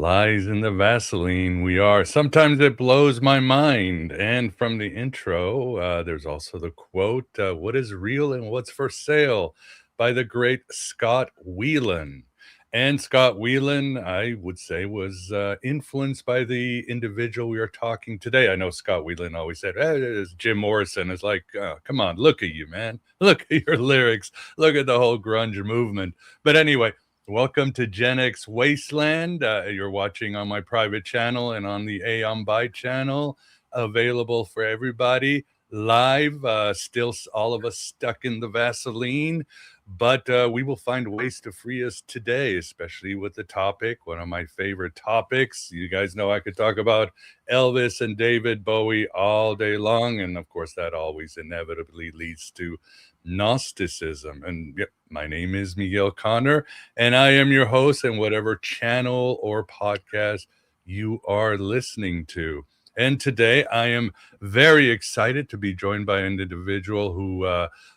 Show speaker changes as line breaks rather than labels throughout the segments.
lies in the Vaseline. We are. Sometimes it blows my mind. And from the intro, there's also the quote, what is real and what's for sale by the great Scott Whelan. And Scott Whelan, I would say, was influenced by the individual we are talking today. I know Scott Whelan always said, hey, it's Jim Morrison. It's like, come on, look at you, man. Look at your lyrics. Look at the whole grunge movement. But anyway, welcome to GenX Wasteland. You're watching on my private channel and on the Aeon By channel, available for everybody live. Still all of us stuck in the Vaseline, but we will find ways to free us today, especially with the topic, one of my favorite topics. You guys know I could talk about Elvis and David Bowie all day long, and of course that always inevitably leads to Gnosticism. And yep, my name is Miguel Connor, and I am your host in whatever channel or podcast you are listening to. And today I am very excited to be joined by an individual who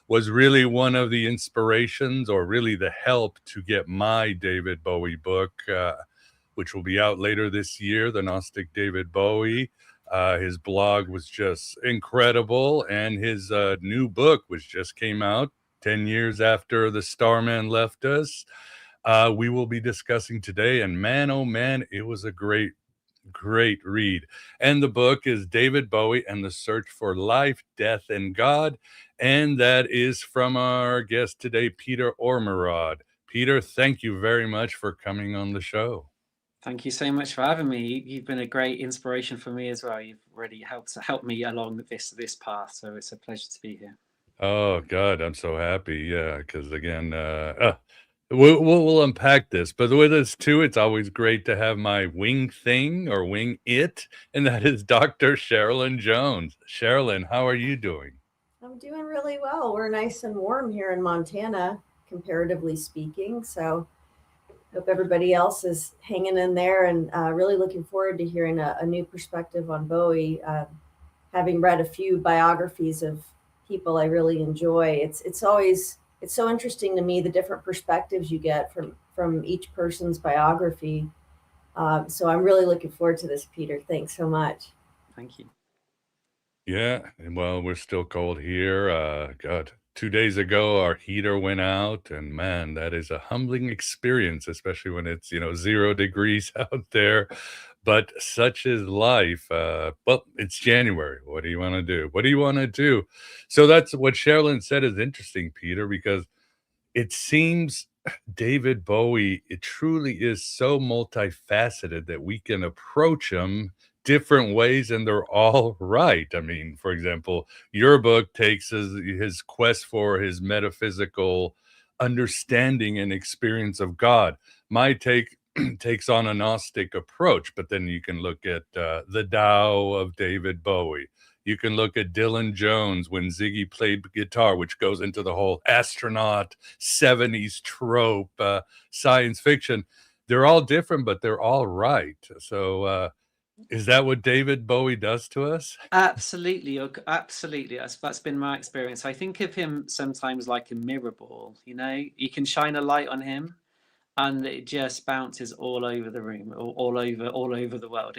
was really one of the inspirations, or really the help, to get my David Bowie book, which will be out later this year, The Gnostic David Bowie. His blog was just incredible, and his new book, which just came out 10 years after the Starman left us, we will be discussing today. And man, oh man, it was a great read. And the book is David Bowie and the Search for Life, Death, and God. And that is from our guest today, Peter Ormerod. Peter, thank you very much for coming on the show.
Thank you so much for having me. You've been a great inspiration for me as well. You've really helped me along this path. So it's a pleasure to be here.
Oh God, I'm so happy. Yeah, because again, we'll unpack this. But with us too, it's always great to have my wing thing, or wing it, and that is Dr. Sherilyn Jones. Sherilyn, how are you doing?
I'm doing really well. We're nice and warm here in Montana, comparatively speaking. So hope everybody else is hanging in there, and really looking forward to hearing a new perspective on Bowie. Having read a few biographies of people I really enjoy, it's so interesting to me, the different perspectives you get from each person's biography. So I'm really looking forward to this, Peter. Thanks so much.
Thank you.
Yeah, well, we're still cold here. God, 2 days ago, our heater went out, and man, that is a humbling experience, especially when it's, 0 degrees out there. But such is life. Well, it's January. What do you want to do? What do you want to do? So that's what Sherilyn said is interesting, Peter, because it seems David Bowie, it truly is so multifaceted that we can approach him different ways, and they're all right. I mean, for example, your book takes his quest for his metaphysical understanding and experience of God. My take takes on a Gnostic approach, but then you can look at the Tao of David Bowie. You can look at Dylan Jones when Ziggy played guitar, which goes into the whole astronaut 70s trope, science fiction. They're all different, but they're all right. So is that what David Bowie does to us?
Absolutely. Absolutely. That's been my experience. I think of him sometimes like a mirror ball. You can shine a light on him, and it just bounces all over the room, all over the world.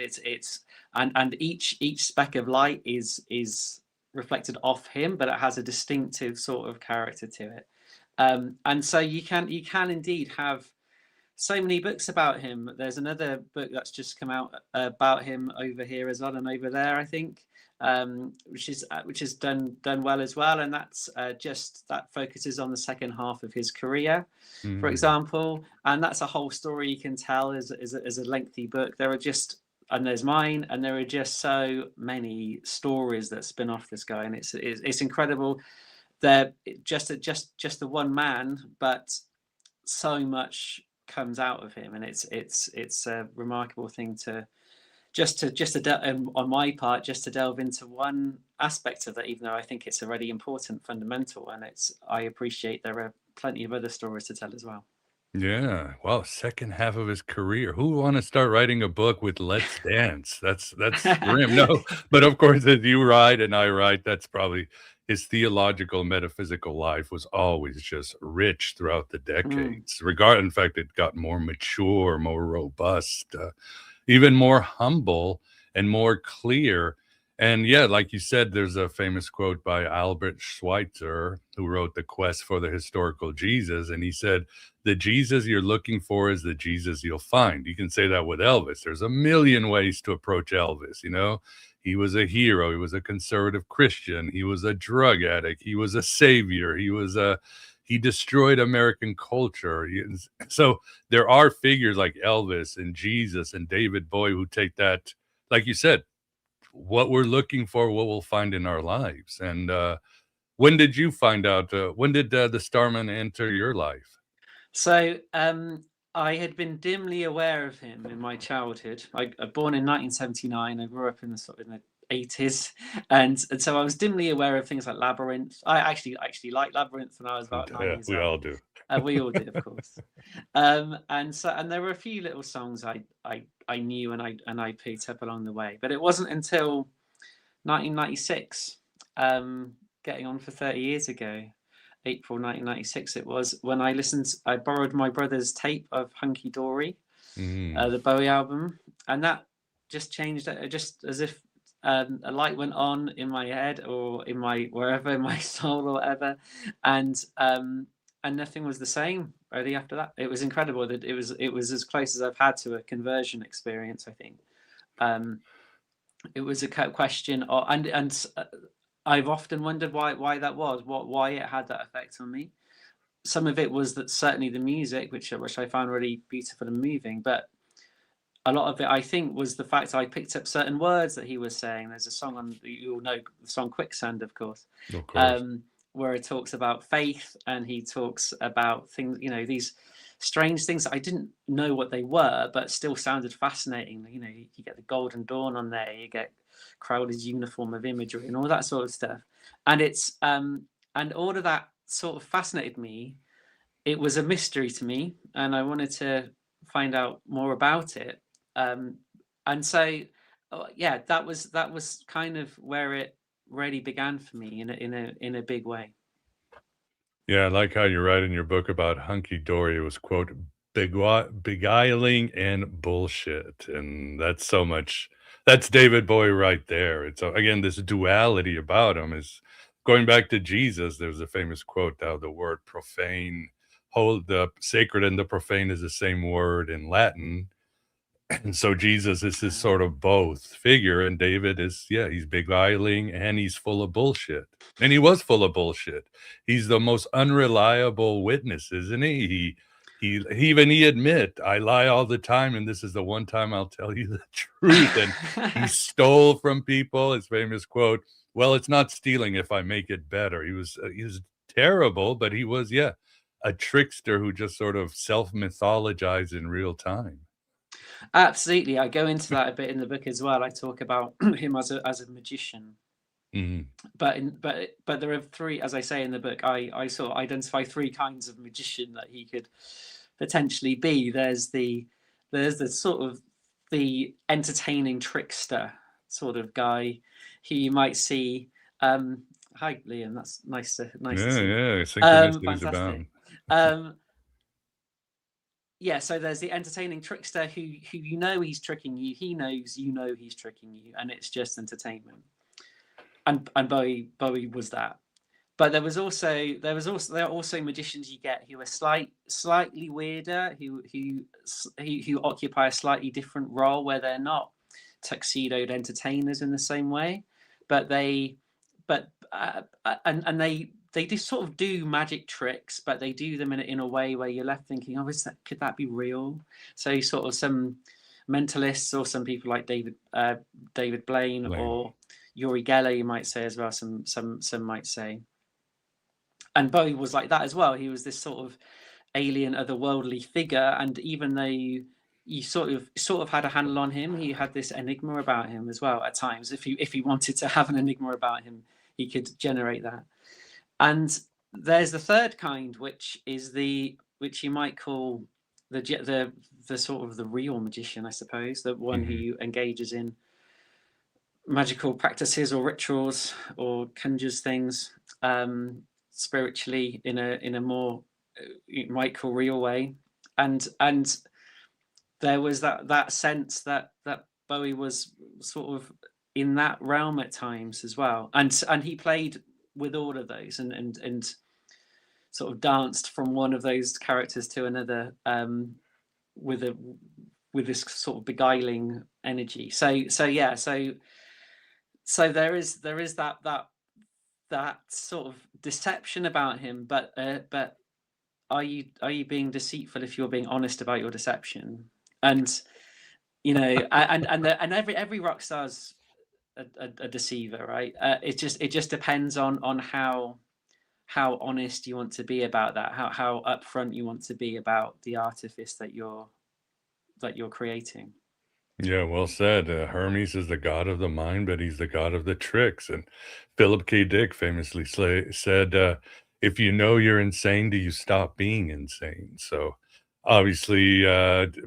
And each speck of light is reflected off him, but it has a distinctive sort of character to it. And so you can indeed have so many books about him. There's another book that's just come out about him over here as well, and over there, I think, which is done well as well. And that's that focuses on the second half of his career, for example. And that's a whole story you can tell as a lengthy book. And there's mine, and there are just so many stories that spin off this guy, and it's incredible. They're just the one man, but so much comes out of him, and it's a remarkable thing to on my part, just to delve into one aspect of that, even though I think it's a really important fundamental, and I appreciate there are plenty of other stories to tell as well.
Yeah. Well, second half of his career. Who would wanna start writing a book with "Let's Dance"? That's grim. No, but of course, as you write and I write, that's probably his theological, metaphysical life was always just rich throughout the
Mm.
decades. In fact, it got more mature, more robust, even more humble and more clear. And yeah, like you said, there's a famous quote by Albert Schweitzer, who wrote The Quest for the Historical Jesus. And he said, the Jesus you're looking for is the Jesus you'll find. You can say that with Elvis. There's a million ways to approach Elvis, you know? He was a hero. He was a conservative Christian. He was a drug addict. He was a savior. He destroyed American culture. So there are figures like Elvis and Jesus and David Bowie who take that, like you said, what we're looking for, what we'll find in our lives. And when did you find out? When did the Starman enter your life?
So I had been dimly aware of him in my childhood. I born in 1979. I grew up in the sort of in the 80s, and so I was dimly aware of things like Labyrinth. I actually liked Labyrinth when I was about 9
Yeah,
years
we
old.
all do.
We all did, of course. And there were a few little songs I knew and I picked up along the way, but it wasn't until 1996, getting on for 30 years ago, April 1996 it was, when I borrowed my brother's tape of Hunky Dory,
Mm.
the Bowie album, and that just changed it, just as if a light went on in my head or in my wherever in my soul or whatever, and nothing was the same really after that. It was incredible that it was as close as I've had to a conversion experience, I think. Um, it was a question, and I've often wondered why that was, why it had that effect on me. Some of it was that certainly the music, which I found really beautiful and moving, but a lot of it, I think, was the fact I picked up certain words that he was saying. There's a song on, you all know the song Quicksand, of course,
Of course.
um, where it talks about faith, and he talks about things, these strange things that I didn't know what they were, but still sounded fascinating. You get the Golden Dawn on there, you get Crowley's uniform of imagery, and all that sort of stuff. And and all of that sort of fascinated me. It was a mystery to me, and I wanted to find out more about it. Um, and so, yeah, that was kind of where it really began for me in a big way.
Yeah, I like how you write in your book about Hunky Dory. It was, quote, beguiling and bullshit. And that's so much, that's David Bowie right there. It's again, this duality about him is going back to Jesus. There's a famous quote how the word profane, hold the sacred and the profane is the same word in Latin. And so Jesus is this sort of both figure, and David is, yeah, he's beguiling and he's full of bullshit. And he was full of bullshit. He's the most unreliable witness, isn't he? He admit, I lie all the time, and this is the one time I'll tell you the truth. And he stole from people. His famous quote, "Well, it's not stealing if I make it better." He was terrible, but he was, yeah, a trickster who just sort of self mythologized in real time.
Absolutely, I go into that a bit in the book as well. I talk about him as a magician,
Mhm.
but there are three, as I say in the book. I sort of identify three kinds of magician that he could potentially be. There's the sort of the entertaining trickster sort of guy who you might see. Hi, Liam. That's nice to
Yeah,
see you.
yeah, synchronicities
Fantastic.
abound.
Um, yeah, so there's the entertaining trickster who he's tricking you. He knows he's tricking you, and it's just entertainment. And Bowie was that. But there are also magicians you get who are slightly weirder, who occupy a slightly different role, where they're not tuxedoed entertainers in the same way, but they do sort of do magic tricks, but they do them in a way where you're left thinking, oh, could that be real? So sort of some mentalists, or some people like David Blaine
Lame.
or Uri Geller, you might say as well. Some might say. And Bowie was like that as well. He was this sort of alien, otherworldly figure, and even though you sort of had a handle on him, he had this enigma about him as well at times. If he wanted to have an enigma about him, he could generate that. And there's the third kind, which is which you might call the sort of the real magician, I suppose, the one who engages in magical practices or rituals or conjures things spiritually in a more you might call real way, and there was that sense that Bowie was sort of in that realm at times as well, and he played with all of those and sort of danced from one of those characters to another with this sort of beguiling energy. So there is that sort of deception about him, but are you being deceitful if you're being honest about your deception? And you know, and every rock star's a deceiver, right? It just depends on how honest you want to be about that, how upfront you want to be about the artifice that you're creating.
Yeah, well said. Hermes is the god of the mind, but he's the god of the tricks. And Philip K. Dick famously said, if you know you're insane, do you stop being insane? So obviously,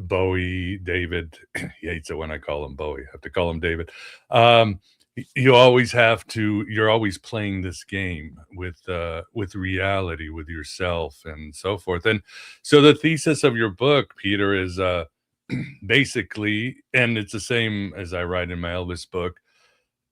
Bowie, David, he hates it when I call him Bowie. I have to call him David. You always have to, you're always playing this game with reality, with yourself and so forth. And so the thesis of your book, Peter, is basically, and it's the same as I write in my Elvis book,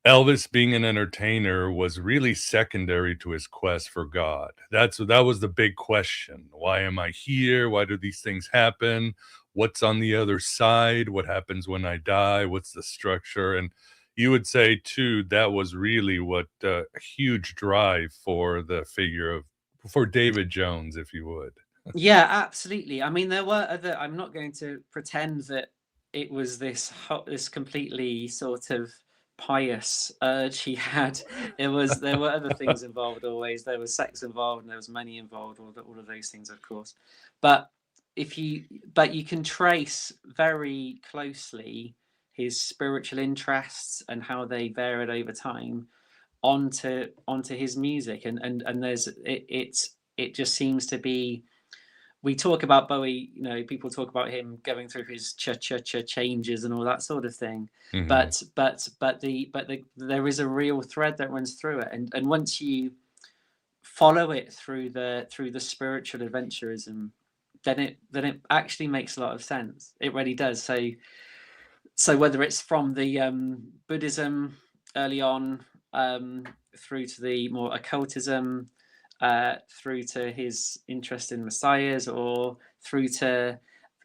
Elvis being an entertainer was really secondary to his quest for God. That was the big question. Why am I here? Why do these things happen? What's on the other side? What happens when I die? What's the structure? And you would say too, that was really what a huge drive for the figure of, for David Jones, if you would.
Yeah, absolutely. I mean, there were other. I'm not going to pretend that it was this completely sort of pious urge he had. There were other things involved always. There was sex involved, and there was money involved. All of those things, of course. But you can trace very closely his spiritual interests and how they varied over time onto his music, and there's it just seems to be. We talk about Bowie, you know, people talk about him going through his cha-cha-cha changes and all that sort of thing. But there is a real thread that runs through it, and once you follow it through the spiritual adventurism, then it actually makes a lot of sense. It really does. So whether it's from the Buddhism early on through to the more occultism, through to his interest in messiahs, or through to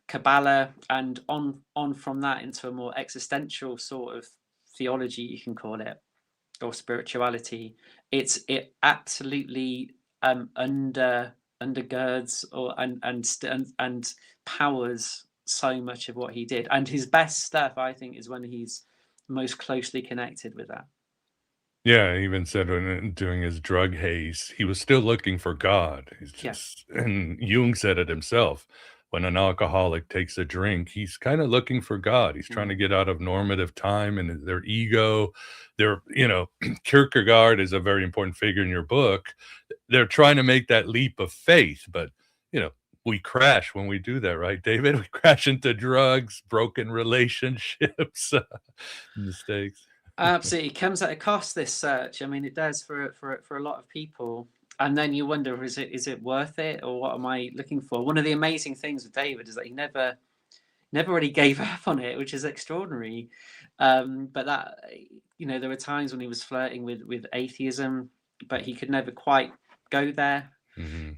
Kabbalah, and on from that into a more existential sort of theology, you can call it, or spirituality. It absolutely undergirds and powers so much of what he did. And his best stuff, I think, is when he's most closely connected with that.
Yeah, he even said when doing his drug haze, he was still looking for God. He's just, and Jung said it himself. When an alcoholic takes a drink, he's kind of looking for God. He's trying to get out of normative time and their ego. They're, Kierkegaard is a very important figure in your book. They're trying to make that leap of faith, but, we crash when we do that, right, David? We crash into drugs, broken relationships, mistakes.
Absolutely, it comes at a cost, this search. I mean, it does for a lot of people, and then you wonder, is it worth it, or what am I looking for? One of the amazing things with David is that he never really gave up on it, which is extraordinary. But that, there were times when he was flirting with atheism, but he could never quite go there,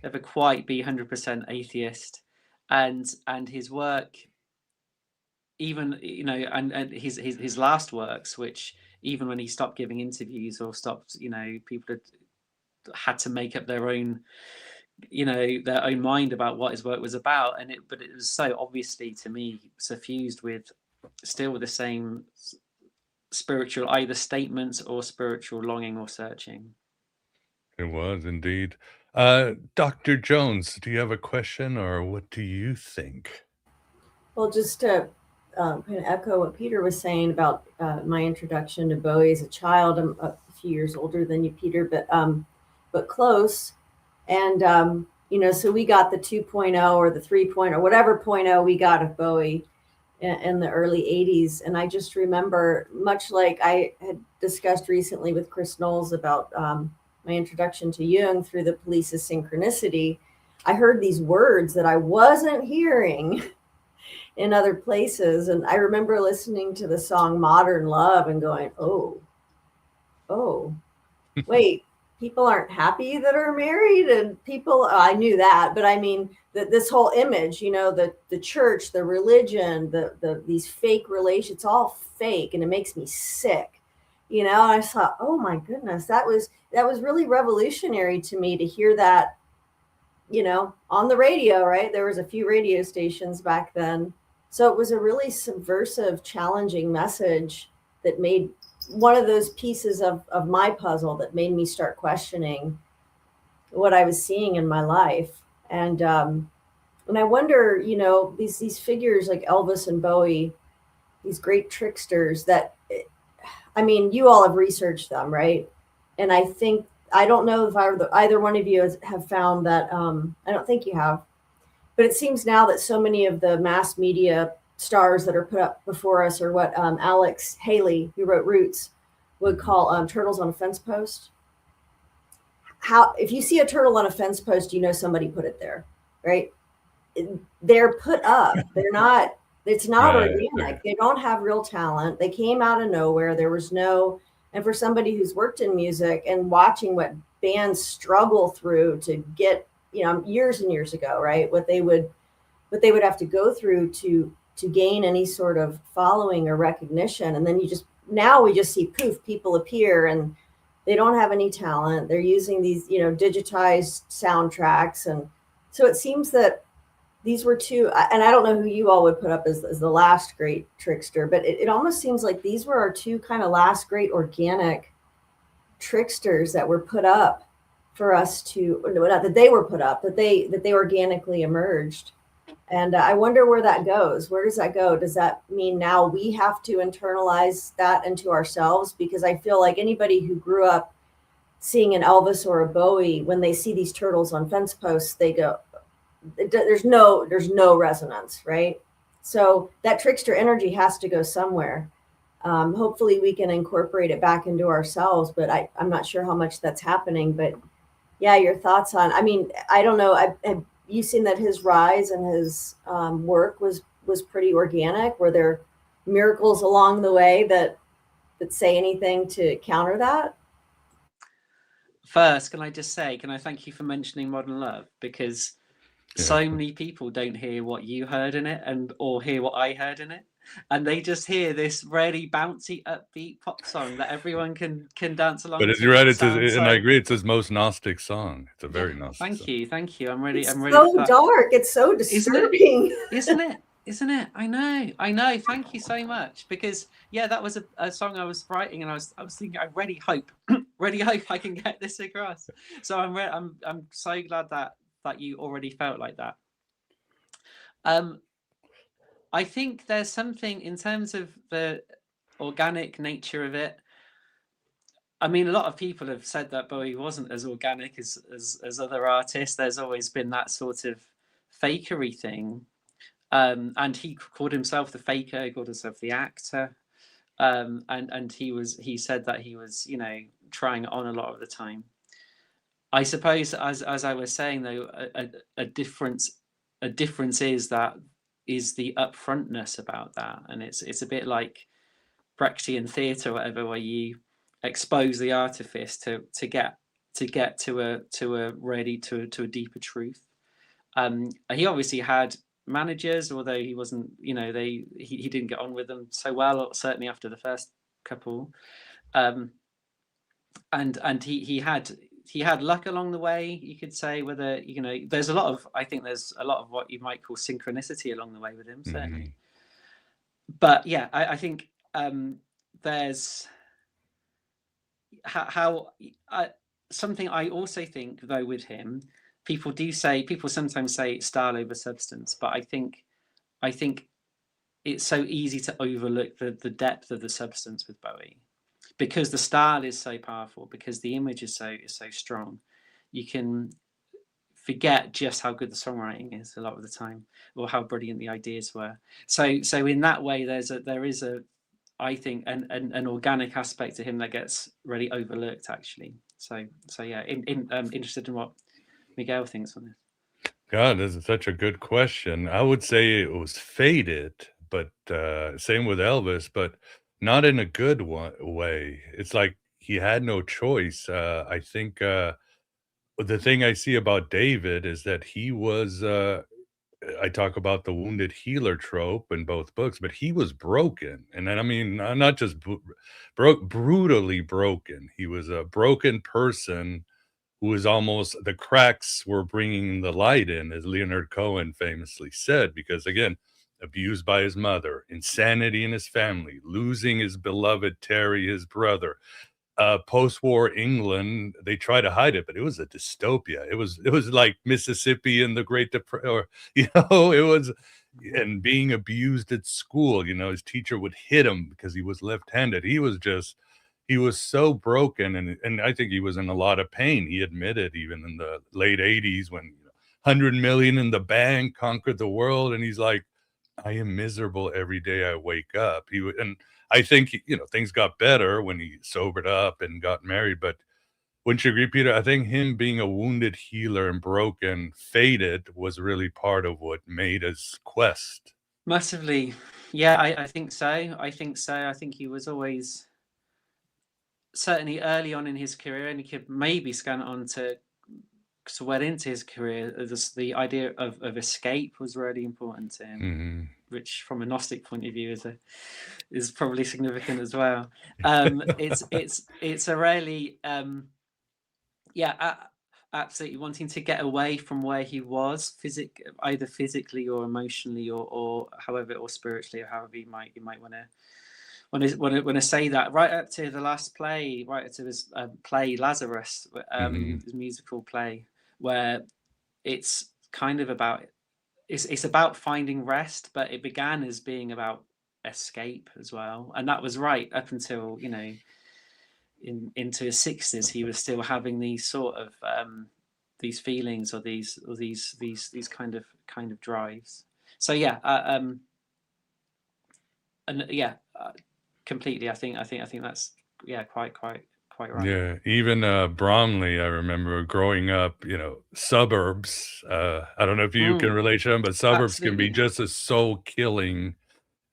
never quite be 100% atheist, and his work, even and his last works, which even when he stopped giving interviews or stopped, people had to make up their own mind about what his work was about, but it was so obviously, to me, suffused with the same spiritual either statements or spiritual longing or searching.
It was indeed. Dr. Jones, do you have a question, or what do you think?
Well, just to kind of echo what Peter was saying about my introduction to Bowie as a child. I'm a few years older than you, Peter, but close. And So we got the 2.0 or the 3.0 or whatever point oh we got of Bowie in the early 80s. And I just remember, much like I had discussed recently with Chris Knowles about my introduction to Jung through the Police's Synchronicity, I heard these words that I wasn't hearing in other places. And I remember listening to the song Modern Love and going, oh, wait, people aren't happy that are married, and people, I knew that, but I mean that this whole image, the church, the religion, these fake relations, it's all fake, and it makes me sick. I thought, oh my goodness, that was really revolutionary to me to hear that, on the radio, right? There was a few radio stations back then. So it was a really subversive, challenging message that made one of those pieces of my puzzle that made me start questioning what I was seeing in my life. And I wonder, these figures like Elvis and Bowie, these great tricksters that, I mean, you all have researched them, right? And I don't know if either one of you have found that, I don't think you have, but it seems now that so many of the mass media stars that are put up before us are what Alex Haley, who wrote Roots, would call turtles on a fence post. If you see a turtle on a fence post, somebody put it there, right? They're put up. It's not
Right,
organic.
right.
They don't have real talent. They came out of nowhere. There was and for somebody who's worked in music and watching what bands struggle through to get, years and years ago, right? What they would have to go through to gain any sort of following or recognition. And then now we just see poof, people appear and they don't have any talent. They're using these, digitized soundtracks. And so it seems that these were two, and I don't know who you all would put up as the last great trickster, but it almost seems like these were our two kind of last great organic tricksters that were put up for us to, not that they were put up, that they organically emerged. And I wonder where that goes. Where does that go? Does that mean now we have to internalize that into ourselves? Because I feel like anybody who grew up seeing an Elvis or a Bowie, when they see these turtles on fence posts, they go, there's no resonance, right? So that trickster energy has to go somewhere. Hopefully we can incorporate it back into ourselves, but I'm not sure how much that's happening. But yeah, your thoughts on, I mean, I don't know. Have you seen that his rise and his work was pretty organic? Were there miracles along the way that say anything to counter that?
First, can I thank you for mentioning Modern Love, because so many people don't hear what you heard in it or hear what I heard in it, and they just hear this really bouncy, upbeat pop song that everyone can dance along
But
to.
as you read,
And
I agree, it's his most Gnostic song. It's a very Gnostic song.
Thank you. I'm really
so dark. It's so disturbing,
isn't it? I know. Thank you so much, because that was a song I was writing, and I was thinking, I really hope I can get this across. So I'm so glad that you already felt like that. I think there's something in terms of the organic nature of it. I mean, a lot of people have said that Bowie wasn't as organic as other artists. There's always been that sort of fakery thing. And he called himself the faker, he called himself the actor. And he said that he was, trying it on a lot of the time. I suppose, as I was saying, though, a difference is the upfrontness about that, and it's a bit like Brechtian theatre, whatever, where you expose the artifice to get to a deeper truth. He obviously had managers, although he wasn't, he didn't get on with them so well, certainly after the first couple. And he had luck along the way, you could say. Whether there's a lot of what you might call synchronicity along the way with him, certainly. But yeah, I think there's something I also think, though, with him. People sometimes say style over substance, but I think it's so easy to overlook the depth of the substance with Bowie, because the style is so powerful, because the image is so strong. You can forget just how good the songwriting is a lot of the time, or how brilliant the ideas were. So in that way, there is a I think an organic aspect to him that gets really overlooked, actually. So yeah, interested in what Miguel thinks on this.
God, this is such a good question. I would say it was faded, but same with Elvis, but not in a good way. It's like he had no choice. I think the thing I see about David is that he was. I talk about the wounded healer trope in both books, but he was broken, and then I mean, not just brutally broken. He was a broken person who was almost the cracks were bringing the light in, as Leonard Cohen famously said, because again, abused by his mother, insanity in his family, losing his beloved Terry, his brother. Post-war England, they try to hide it, but it was a dystopia. It was like Mississippi in the Great Depression, or it was, and being abused at school. His teacher would hit him because he was left-handed. He was so broken, and I think he was in a lot of pain. He admitted even in the late 80s when 100 million in the bank conquered the world, and he's like, I am miserable every day I wake up. And I think things got better when he sobered up and got married. But wouldn't you agree, Peter? I think him being a wounded healer and broken, faded, was really part of what made his quest.
Massively, yeah, I think so. I think he was always, certainly early on in his career, and he could maybe scan it on to well into his career. The idea of escape was really important to him.
Mm-hmm.
Which, from a Gnostic point of view, is probably significant as well. It's a really absolutely wanting to get away from where he was, either physically or emotionally, or however, or spiritually, or however you might want to say that. Right up to the last play, right up to his play Lazarus, his musical play, where it's kind of about. It's about finding rest, but it began as being about escape as well, and that was right up until into his 60s. He was still having these sort of these feelings, or these kind of drives. So yeah, completely. I think that's quite right.
Yeah, even Bromley, I remember growing up, suburbs. I don't know if you can relate to them, but suburbs can be just as soul killing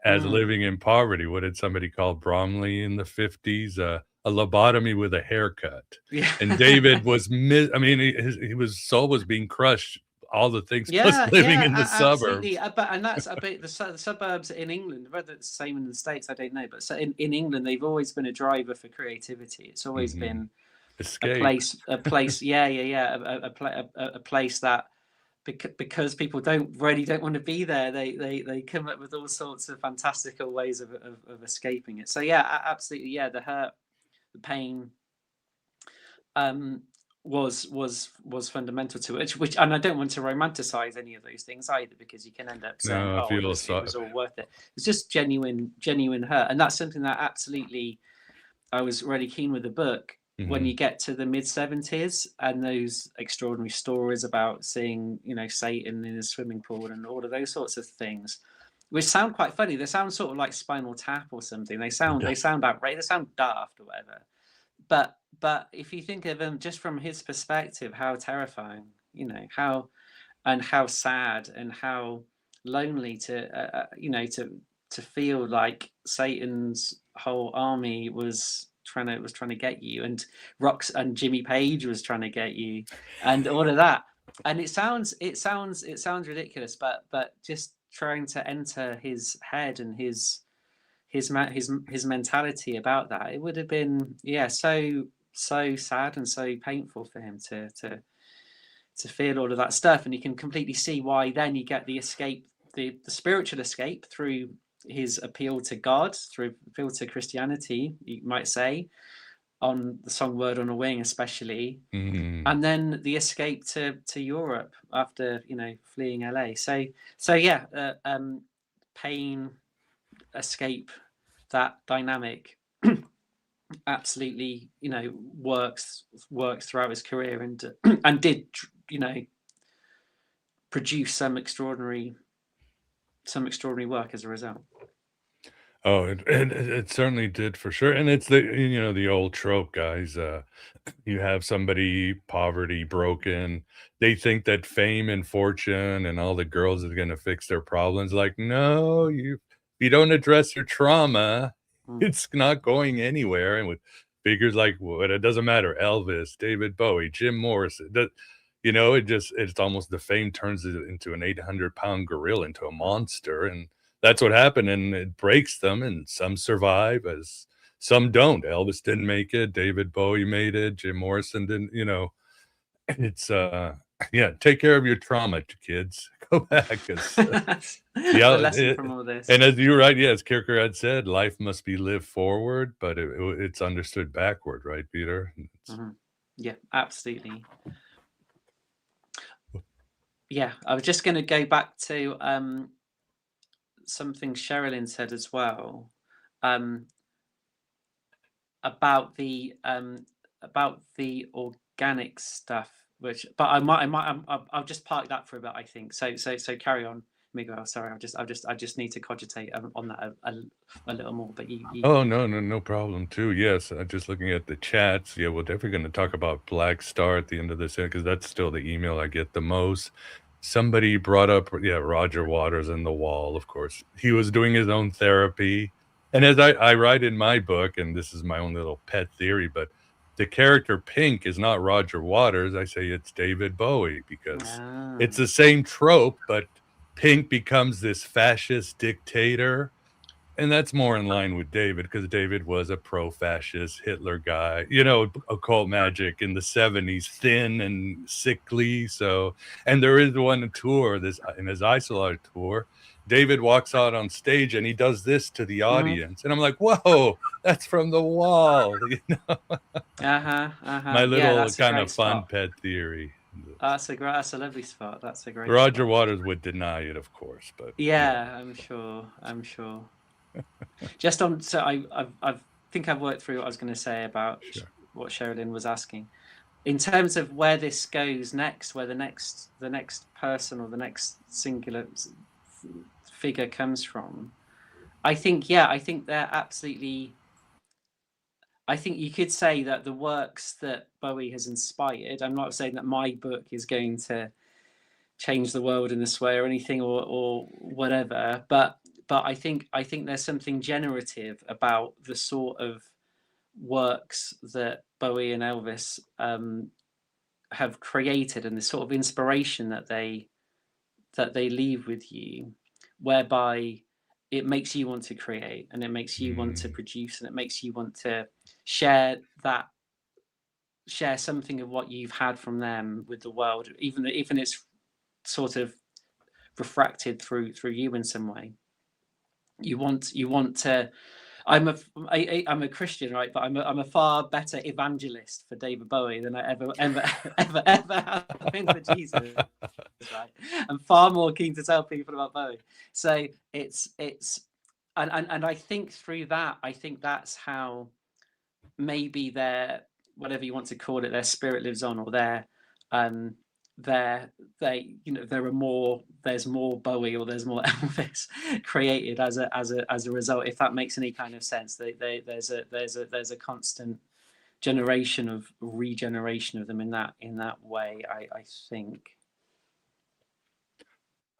as living in poverty. What did somebody call Bromley in the 50s? A lobotomy with a haircut.
Yeah.
And David was, his soul was being crushed. All the things plus living in the suburbs.
And that's a bit the suburbs in England, whether it's the same in the States, I don't know. But so in England, they've always been a driver for creativity. It's always been
Escape.
a place, a place that, because people don't want to be there, they come up with all sorts of fantastical ways of escaping it. So yeah, absolutely, yeah, the hurt, the pain, was fundamental to it, which, and I don't want to romanticize any of those things either, because you can end up saying, it was all worth it. It's just genuine hurt, and that's something that absolutely I was really keen with the book. When you get to the mid-70s and those extraordinary stories about seeing Satan in a swimming pool and all of those sorts of things, which sound quite funny. They sound sort of like Spinal Tap or something. They sound outrageous. They sound daft or whatever. But if you think of them just from his perspective, how terrifying, how sad and how lonely to feel like Satan's whole army was trying to get you, and Rox and Jimmy Page was trying to get you, and all of that. And it sounds ridiculous, but just trying to enter his head and his mentality about that, it would have been so sad and so painful for him to feel all of that stuff. And you can completely see why then you get the escape, the spiritual escape, through his appeal to God, through appeal to Christianity, you might say, on the song Word on a Wing especially, and then the escape to Europe after fleeing LA. So yeah, pain, escape, that dynamic absolutely works throughout his career, and did produce some extraordinary work as a result.
Oh, it certainly did for sure, and it's the old trope, guys. You have somebody poverty broken. They think that fame and fortune and all the girls is gonna fix their problems. Like, no, you don't address your trauma, it's not going anywhere. And with figures like what it doesn't matter, Elvis, David Bowie, Jim Morrison, it's almost the fame turns it into an 800-pound gorilla, into a monster, and that's what happened, and it breaks them, and some survive as some don't. Elvis didn't make it, David Bowie made it, Jim Morrison didn't, it's, yeah, take care of your trauma, kids. Go back, 'cause,
The lesson from all this.
and as you're right, yeah, as Kierkegaard said, life must be lived forward, but it's understood backward, right, Peter?
Yeah, absolutely. Yeah, I was just going to go back to something Sherilyn said as well, about the organic stuff. I'll just park that for a bit, I think. So carry on, Miguel. Sorry, I just need to cogitate on that a little more. But you.
Oh, no problem too. Yes, just looking at the chats. Yeah, we're definitely going to talk about Black Star at the end of this, because that's still the email I get the most. Somebody brought up, Roger Waters and the Wall. Of course, he was doing his own therapy, and as I write in my book, and this is my own little pet theory, but the character Pink is not Roger Waters. I say it's David Bowie, because it's the same trope, but Pink becomes this fascist dictator. And that's more in line with David, because David was a pro-fascist Hitler guy, occult magic in the 70s, thin and sickly. So, and there is one tour, in his Isolate tour, David walks out on stage and he does this to the audience. And I'm like, whoa, that's from The Wall. My little kind of fun pet theory.
That's a lovely spot. That's a great
Roger
spot.
Waters would deny it, of course, but
yeah. I'm sure. Just on, so I think I've worked through what I was going to say about what Sherilyn was asking. In terms of where this goes next, where the next person or the next singular figure comes from, I think they're absolutely. I think you could say that the works that Bowie has inspired. I'm not saying that my book is going to change the world in this way or anything or whatever, but I think there's something generative about the sort of works that Bowie and Elvis have created, and the sort of inspiration that they leave with you, whereby it makes you want to create, and it makes you want to produce, and it makes you want to share something of what you've had from them with the world, even it's sort of refracted through you in some way. You want to. I'm a Christian, right? But I'm a far better evangelist for David Bowie than I ever have been for Jesus. Right? I'm far more keen to tell people about Bowie. So it's and I think through that, I think that's how maybe their, whatever you want to call it, their spirit lives on, or there's more Bowie or there's more Elvis created as a result, if that makes any kind of sense. There's a constant regeneration of them in that way, I think.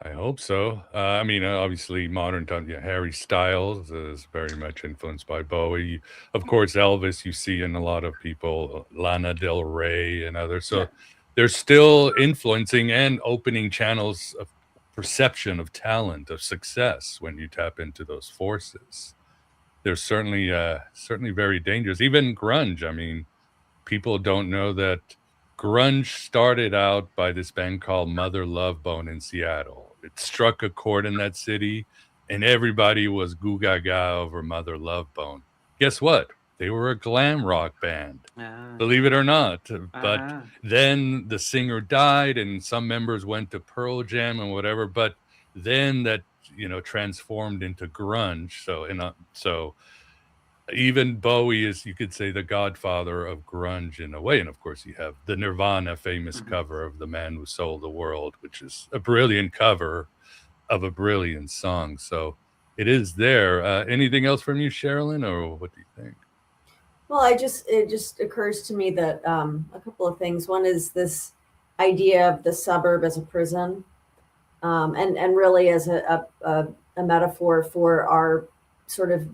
I hope so. I mean, obviously, modern time, Harry Styles is very much influenced by Bowie. Of course, Elvis, you see in a lot of people, Lana Del Rey and others. So they're still influencing and opening channels of perception of talent, of success when you tap into those forces. They're certainly very dangerous. Even grunge. I mean, people don't know that grunge started out by this band called Mother Love Bone in Seattle. It struck a chord in that city, and everybody was goo gaga over Mother Love Bone. Guess what? They were a glam rock band, believe it or not. But then the singer died, and some members went to Pearl Jam and whatever. But then that transformed into grunge. So Even Bowie is, you could say, the godfather of grunge in a way. And of course, you have the Nirvana famous cover of The Man Who Sold the World, which is a brilliant cover of a brilliant song. So it is there. Anything else from you, Sherilyn, or what do you think?
Well, it just occurs to me that a couple of things. One is this idea of the suburb as a prison, and really as a metaphor for our sort of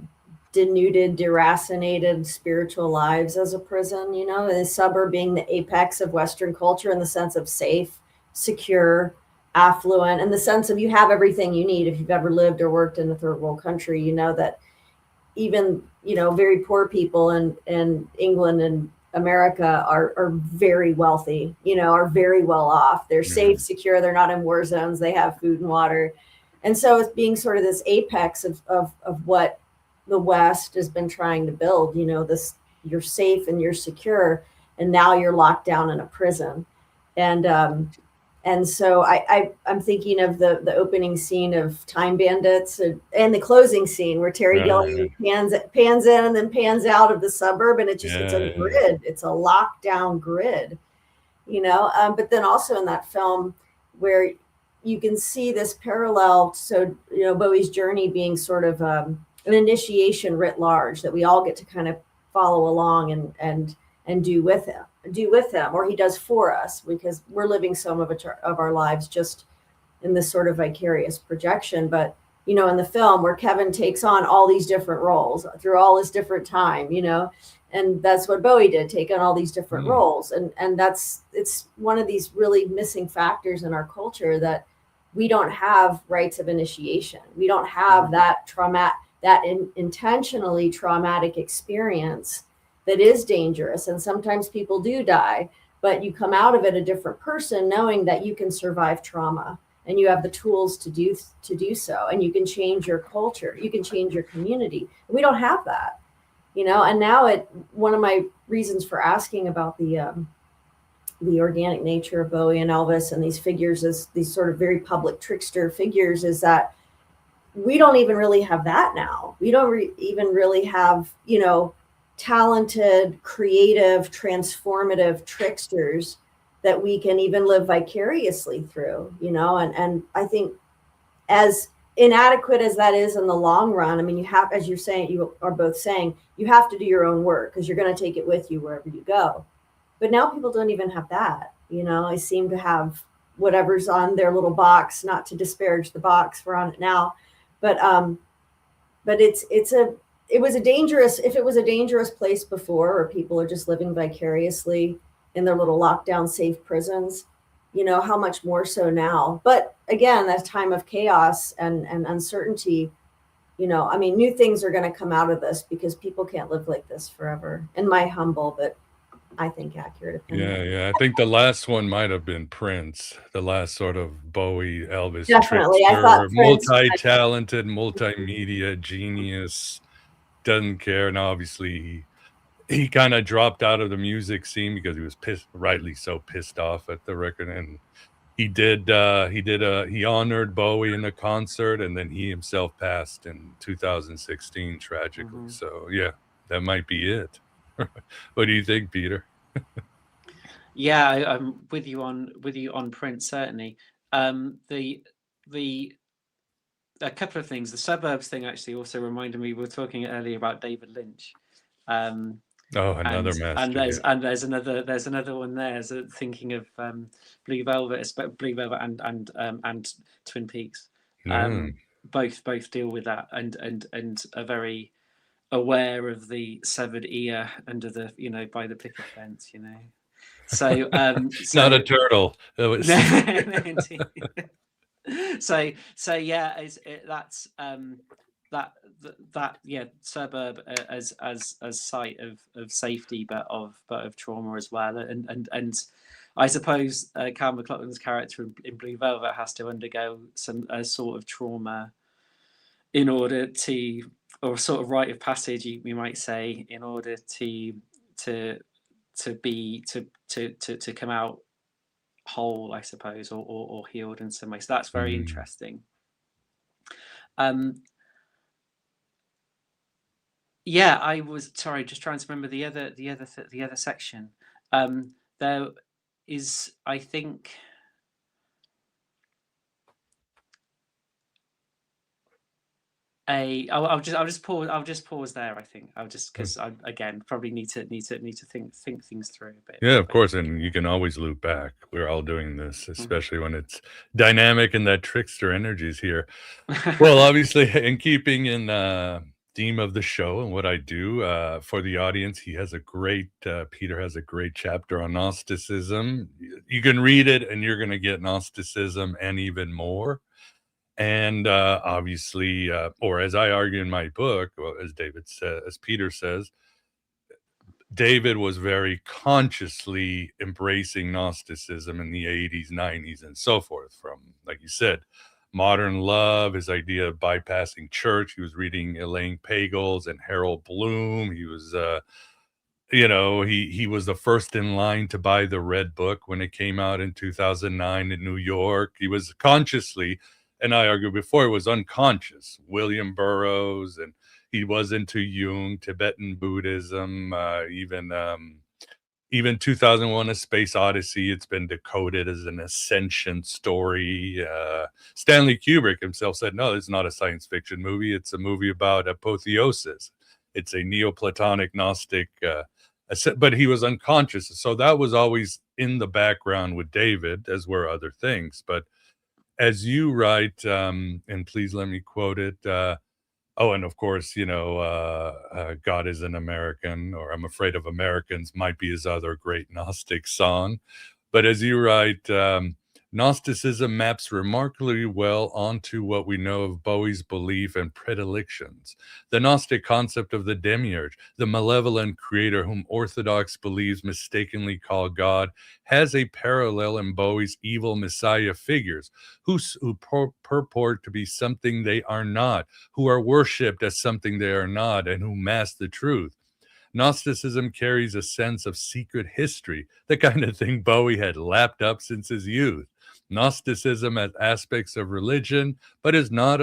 denuded, deracinated spiritual lives as a prison. You know, the suburb being the apex of Western culture in the sense of safe, secure, affluent, in the sense of you have everything you need. If you've ever lived or worked in a third world country, you know that even, you know, very poor people in England and America are very wealthy, you know, are very well off. They're safe, secure. They're not in war zones. They have food and water. And so it's being sort of this apex of what the West has been trying to build, you know, this, you're safe and you're secure, and now you're locked down in a prison. And so I'm thinking of the opening scene of Time Bandits, and the closing scene where Terry Gilliam pans in and then pans out of the suburb, and it's a grid. It's a lockdown grid, you know. But then also in that film where you can see this parallel. So, you know, Bowie's journey being sort of an initiation writ large that we all get to kind of follow along and do with him, or he does for us, because we're living some of our lives just in this sort of vicarious projection. But, you know, in the film where Kevin takes on all these different roles through all his different time, you know, and that's what Bowie did, take on all these different roles. And it's one of these really missing factors in our culture, that we don't have rites of initiation. We don't have that intentionally traumatic experience that is dangerous. And sometimes people do die, but you come out of it a different person, knowing that you can survive trauma and you have the tools to do so, and you can change your culture, you can change your community. We don't have that, you know. And now one of my reasons for asking about the organic nature of Bowie and Elvis and these figures, as these sort of very public trickster figures, is that we don't even really have that now. We don't even really have, you know, talented, creative, transformative tricksters that we can even live vicariously through, you know. And I think, as inadequate as that is in the long run, I mean, you have, as you are both saying, you have to do your own work, because you're going to take it with you wherever you go. But now people don't even have that, you know. I seem to have whatever's on their little box, not to disparage the box, we're on it now, but it was a dangerous place before, where people are just living vicariously in their little lockdown safe prisons, you know, how much more so now. But again, that time of chaos and uncertainty, you know, I mean, new things are going to come out of this, because people can't live like this forever, in my humble but I think accurate opinion.
Yeah. I think the last one might have been Prince, the last sort of Bowie, Elvis
Definitely. I
trickster,
thought Prince,
multi-talented, multimedia genius, doesn't care. And obviously he kind of dropped out of the music scene because he was rightly so pissed off at the record. And he honored Bowie in a concert, and then he himself passed in 2016 tragically. So yeah, that might be it. What do you think, Peter?
Yeah, I'm with you on Prince, certainly. The a couple of things. The suburbs thing actually also reminded me. We were talking earlier about David Lynch.
Another master.
There's another one there. So thinking of Blue Velvet, and Twin Peaks. Both deal with that, and are very aware of the severed ear under the, you know, by the picket fence, you know. So
not a turtle.
So yeah, that's yeah, suburb as site of safety, but of trauma as well. And I suppose Cal MacLachlan's character in Blue Velvet has to undergo a sort of trauma in order to, or a sort of rite of passage, you might say, in order to come out whole, I suppose, or healed in some way. So that's very interesting. Yeah, I was sorry, just trying to remember the other section. There is, I think, I'll just pause there. I think I'll just, because I again probably need to think things through a bit.
Yeah, of course, and you can always loop back. We're all doing this,
Mhm.
especially when it's dynamic and that trickster energy's here. Well, obviously, in keeping in theme of the show and what I do for the audience, he has a great Peter has a great chapter on Gnosticism. You can read it, and you're going to get Gnosticism and even more. And obviously, or as I argue in my book, well, as David said, as Peter says, David was very consciously embracing Gnosticism in the 80s, 90s, and so forth. From, like you said, modern love, his idea of bypassing church. He was reading Elaine Pagels and Harold Bloom. He was, he was the first in line to buy the Red Book when it came out in 2009 in New York. He was consciously, and I argue before, it was unconscious. William Burroughs, and he was into Jung, Tibetan Buddhism, even 2001: A Space Odyssey. It's been decoded as an ascension story. Stanley Kubrick himself said, no, it's not a science fiction movie. It's a movie about apotheosis. It's a Neoplatonic Gnostic, but he was unconscious. So that was always in the background with David, as were other things. But as you write, and please let me quote it, oh, and of course, God is an American, or I'm Afraid of Americans might be his other great Gnostic song. But as you write, Gnosticism maps remarkably well onto what we know of Bowie's belief and predilections. The Gnostic concept of the demiurge, the malevolent creator whom Orthodox beliefs mistakenly call God, has a parallel in Bowie's evil messiah figures, who purport to be something they are not, who are worshipped as something they are not, and who mask the truth. Gnosticism carries a sense of secret history, the kind of thing Bowie had lapped up since his youth. Gnosticism has aspects of religion, but is not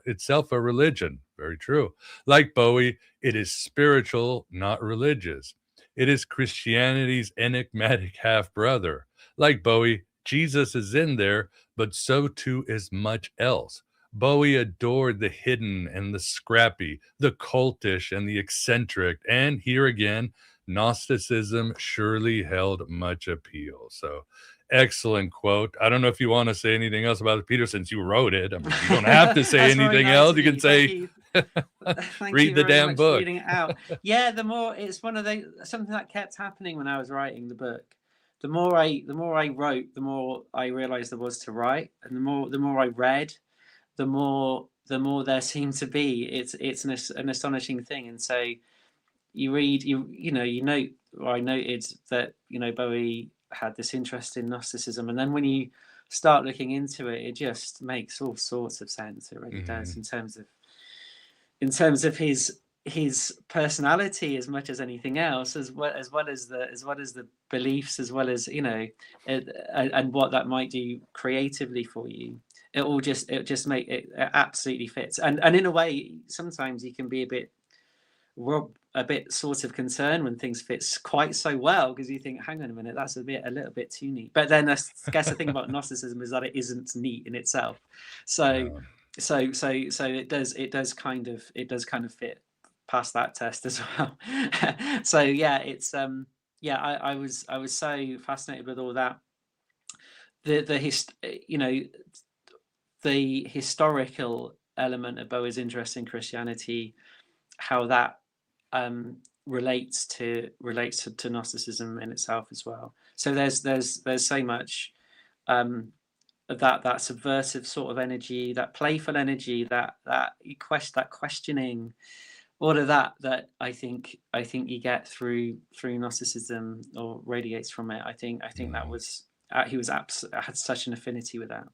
itself a religion. Very true. Like Bowie, it is spiritual, not religious. It is Christianity's enigmatic half-brother. Like Bowie, Jesus is in there, but so too is much else. Bowie adored the hidden and the scrappy, the cultish and the eccentric, and here again, Gnosticism surely held much appeal. So, excellent quote. I don't know if you want to say anything else about it, Peter, since you wrote it. I mean, you don't have to say anything else. You can say,
Thank
read
you
the
very
damn
much
book.
for reading it out. Yeah, the more it's one of the something that kept happening when I was writing the book. The more I wrote, the more I realized there was to write, and the more I read, the more there seemed to be. It's an astonishing thing. And so you read, you note, or I noted that Bowie had this interest in Gnosticism, and then when you start looking into it, it just makes all sorts of sense. It really does, in terms of his personality as much as anything else, as well as the beliefs, as well as and what that might do creatively for you. It just make it absolutely fits. And in a way, sometimes you can be a bit sort of concerned when things fit quite so well, because you think, hang on a minute, that's a little bit too neat. But then I guess the thing about Gnosticism is that it isn't neat in itself. So it does kind of fit past that test as well. So yeah, it's I was so fascinated with all that. The historical element of Bowie's interest in Christianity, how that relates to Gnosticism in itself as well. So there's so much that subversive sort of energy, that playful energy, that questioning, all of that I think you get through Gnosticism, or radiates from it. I think that was he had such an affinity with that.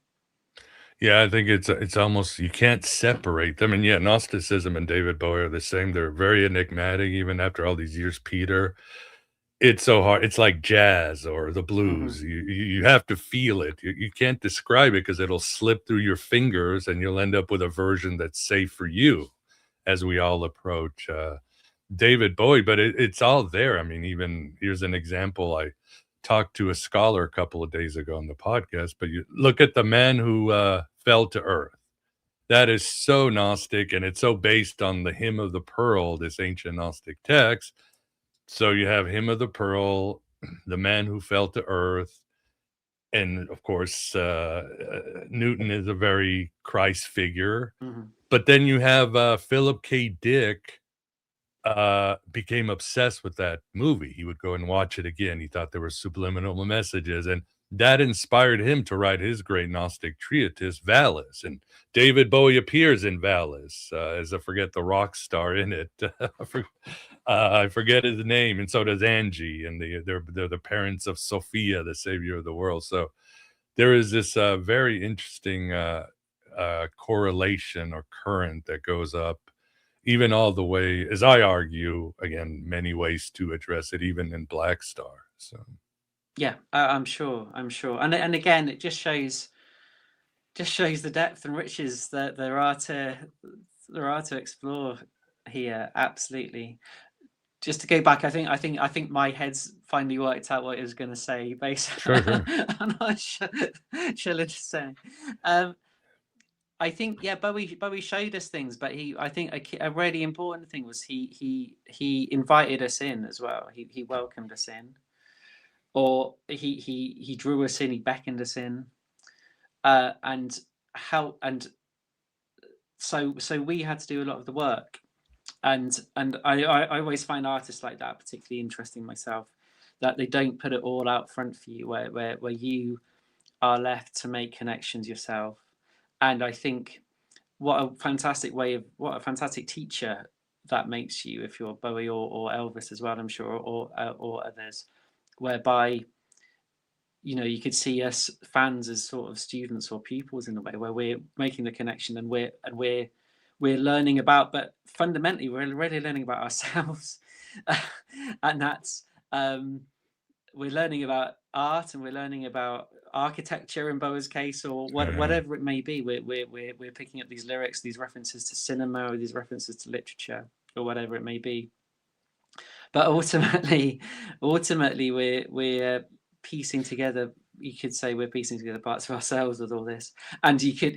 Yeah, I think it's almost, you can't separate them. And yeah, Gnosticism and David Bowie are the same. They're very enigmatic, even after all these years, Peter. It's so hard. It's like jazz or the blues. You have to feel it. You can't describe it, because it'll slip through your fingers and you'll end up with a version that's safe for you, as we all approach David Bowie, but it's all there. I mean, even here's an example. I talked to a scholar a couple of days ago on the podcast, but you look at the man who fell to earth. That is so Gnostic, and it's so based on the Hymn of the Pearl, this ancient Gnostic text. So you have Hymn of the Pearl, the man who fell to earth, and of course, Newton is a very Christ figure.
Mhm.
But then you have Philip K. Dick became obsessed with that movie. He would go and watch it again. He thought there were subliminal messages, and that inspired him to write his great Gnostic treatise, Valis. And David Bowie appears in Valis, as I forget the rock star in it. I forget his name, and so does Angie, and they're the parents of Sophia, the savior of the world. So there is this very interesting correlation or current that goes up, even all the way, as I argue, again, many ways to address it, even in Black Star. So
Yeah, I'm sure, and again, it just shows the depth and riches that there are to explore here. Absolutely. Just to go back, I think my head's finally worked out what it was going to say based
Sure.
on what Schiller just saying. I think, yeah, Bowie showed us things, but I think a really important thing was he invited us in as well. He welcomed us in, or he drew us in, he beckoned us in, and so we had to do a lot of the work. And I always find artists like that particularly interesting myself, that they don't put it all out front for you, where you are left to make connections yourself. And I think what a fantastic teacher that makes you, if you're Bowie or Elvis as well, I'm sure, or others, whereby you could see us fans as sort of students or pupils in a way, where we're making the connection and we're learning about, but fundamentally we're really learning about ourselves. And that's we're learning about art, and we're learning about architecture in Bowie's case, or whatever it may be. We're picking up these lyrics, these references to cinema, or these references to literature, or whatever it may be. But ultimately we're piecing together. You could say we're piecing together parts of ourselves with all this. And you could,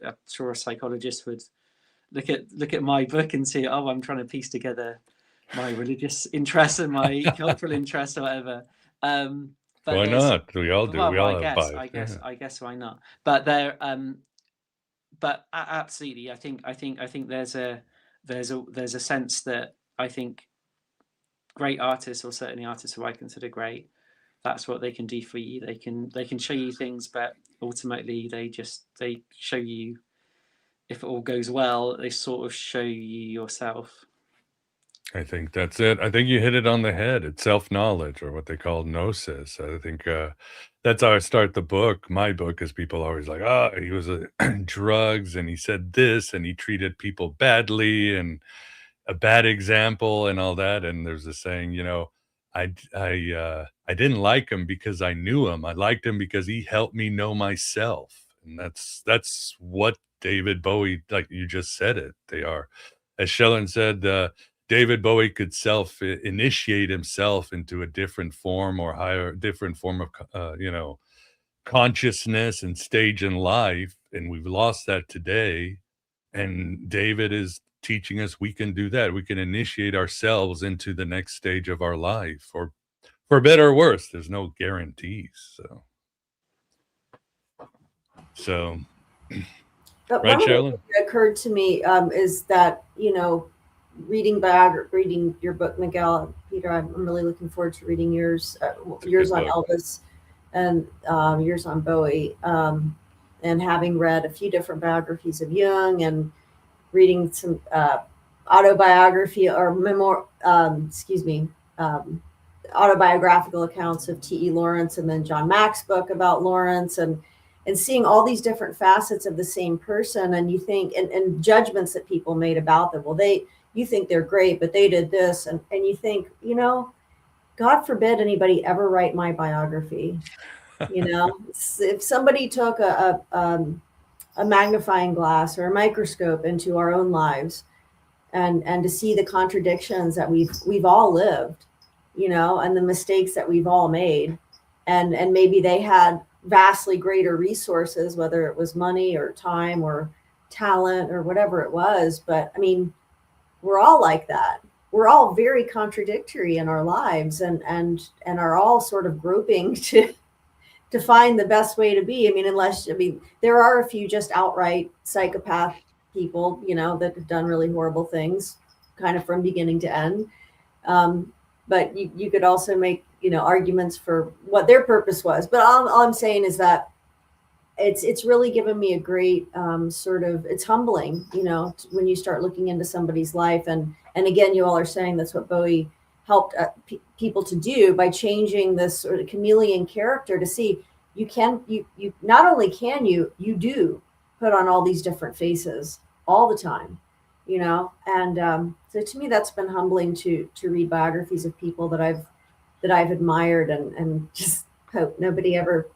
I'm sure a psychologist would look at my book and see, oh, I'm trying to piece together my religious interests and my cultural interests or whatever. But
why not? We all do.
Well,
we all
I
have
guess,
bias.
I guess why not? But there, but absolutely, I think there's a sense that I think great artists, or certainly artists who I consider great, that's what they can do for you. They can show you things, but ultimately they show you, if it all goes well, they sort of show you yourself.
I think that's it. I think you hit it on the head. It's self-knowledge, or what they call gnosis. I think that's how I start the book. My book is, people always like, oh, he was drugs, and he said this, and he treated people badly, and a bad example, and all that. And there's a saying, I didn't like him because I knew him. I liked him because he helped me know myself. And that's what David Bowie, like you just said it, they are. As Schellen said, David Bowie could initiate himself into a different form, or different form of, consciousness and stage in life. And we've lost that today. And David is teaching us we can do that. We can initiate ourselves into the next stage of our life, or for better or worse. There's no guarantees. So
But
right,
one of the
Sherilyn?
things that occurred to me is that, reading your book, Miguel, Peter, I'm really looking forward to reading yours on
book.
Elvis, and yours on Bowie, and having read a few different biographies of Jung, and reading some autobiography or autobiographical accounts of T.E. Lawrence, and then John Mack's book about Lawrence, and seeing all these different facets of the same person. And you think, and judgments that people made about them. Well, you think they're great, but they did this. And you think, God forbid anybody ever write my biography. If somebody took a magnifying glass or a microscope into our own lives and to see the contradictions that we've all lived, you know, and the mistakes that we've all made. And maybe they had vastly greater resources, whether it was money or time or talent or whatever it was. But I mean, we're all like that. We're all very contradictory in our lives, and are all sort of groping to find the best way to be. I mean, there are a few just outright psychopath people, you know, that have done really horrible things, kind of from beginning to end. But you could also make, you know, arguments for what their purpose was. But all I'm saying is that it's really given me a great sort of, it's humbling, you know, when you start looking into somebody's life. And again, you all are saying that's what Bowie helped people to do by changing this sort of chameleon character to see you not only can you do put on all these different faces all the time, you know. And so to me, that's been humbling to read biographies of people that I've admired, and just hope nobody ever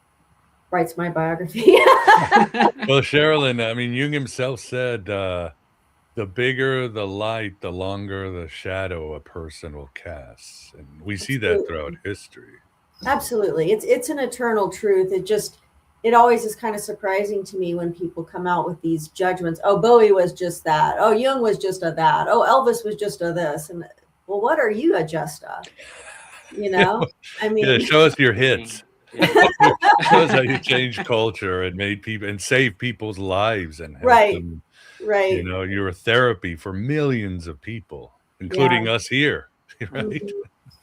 writes my biography.
Well, Sherilyn, I mean, Jung himself said, the bigger the light, the longer the shadow a person will cast. And we see that throughout history.
Absolutely. It's an eternal truth. It always is kind of surprising to me when people come out with these judgments. Oh, Bowie was just that. Oh, Jung was just a that. Oh, Elvis was just a this. And well, what are you a just a? You know? I mean,
yeah, show us your hits. Show us how you changed culture and made people and saved people's lives and helped them.
Right.
You know, you're a therapy for millions of people, including us here. Right.
Mm-hmm.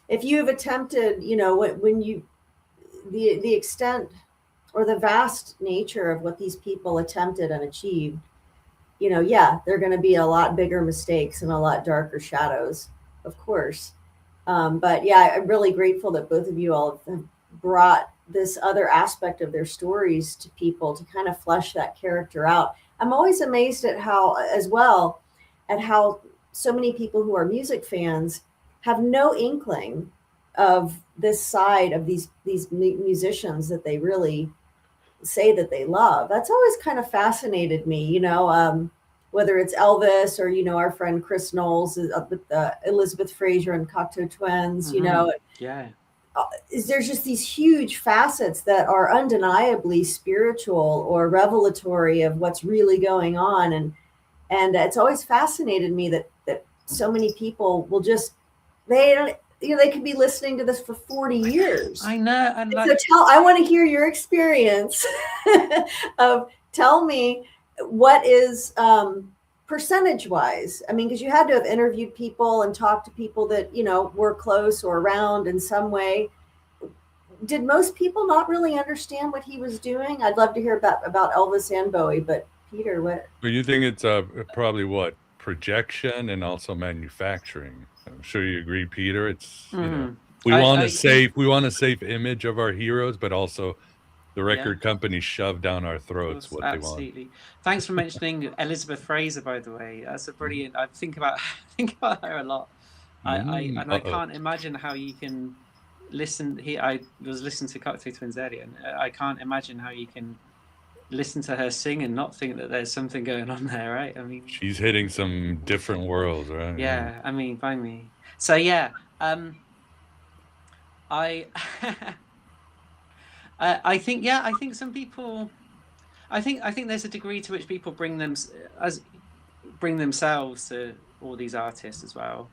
If you have attempted, you know, when you the extent or the vast nature of what these people attempted and achieved, you know, yeah, they're going to be a lot bigger mistakes and a lot darker shadows, of course. But yeah, I'm really grateful that both of you all have brought this other aspect of their stories to people to kind of flesh that character out. I'm always amazed at how so many people who are music fans have no inkling of this side of these musicians that they really say that they love. That's always kind of fascinated me, you know, whether it's Elvis or, you know, our friend Chris Knowles with Elizabeth Fraser and Cocteau Twins, you know.
Yeah.
There's just these huge facets that are undeniably spiritual or revelatory of what's really going on. And it's always fascinated me that so many people will just, they could be listening to this for 40 years.
I know. And
so I want to hear your experience of, tell me what is percentage wise. I mean, because you had to have interviewed people and talked to people that, you know, were close or around in some way. Did most people not really understand what he was doing? I'd love to hear about Elvis and Bowie, but Peter, what?
Well, you think it's probably what? Projection and also manufacturing. I'm sure you agree, Peter. It's you know, we want a safe image of our heroes, but also the record companies shove down our throats what they want.
Thanks for mentioning Elizabeth Fraser, by the way. That's a brilliant. I think about her a lot. I can't imagine how you can listen. I was listening to Cocteau Twins earlier, and I can't imagine how you can listen to her sing and not think that there's something going on there, right? I mean,
she's hitting some different worlds, right?
Yeah, I mean, by me. So yeah, I think some people, I think there's a degree to which people bring themselves to all these artists as well,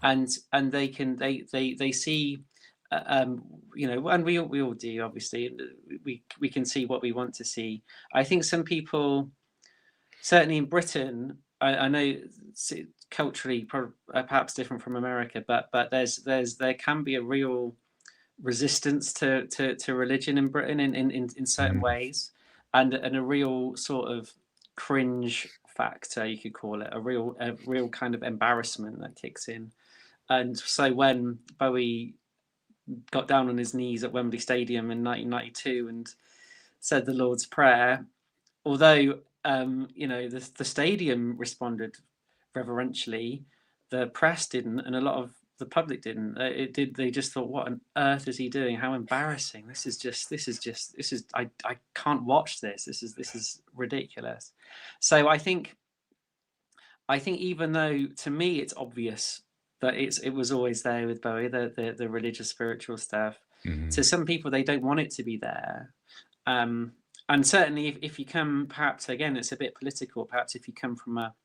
and they see. You know, and we all do, obviously. We can see what we want to see. I think some people, certainly in Britain, I know culturally perhaps different from America, but there can be a real resistance to religion in Britain in certain ways, and a real sort of cringe factor, you could call it, a real kind of embarrassment that kicks in. And so when Bowie got down on his knees at Wembley Stadium in 1992 and said the Lord's Prayer, although you know, the stadium responded reverentially, the press didn't, and a lot of the public didn't. They just thought, what on earth is he doing? How embarrassing! This is I can't watch this. This is ridiculous. So I think I think even though to me it's obvious that it was always there with Bowie, the religious spiritual stuff. To some people, they don't want it to be there. And certainly if you come, perhaps again, it's a bit political, perhaps if you come from a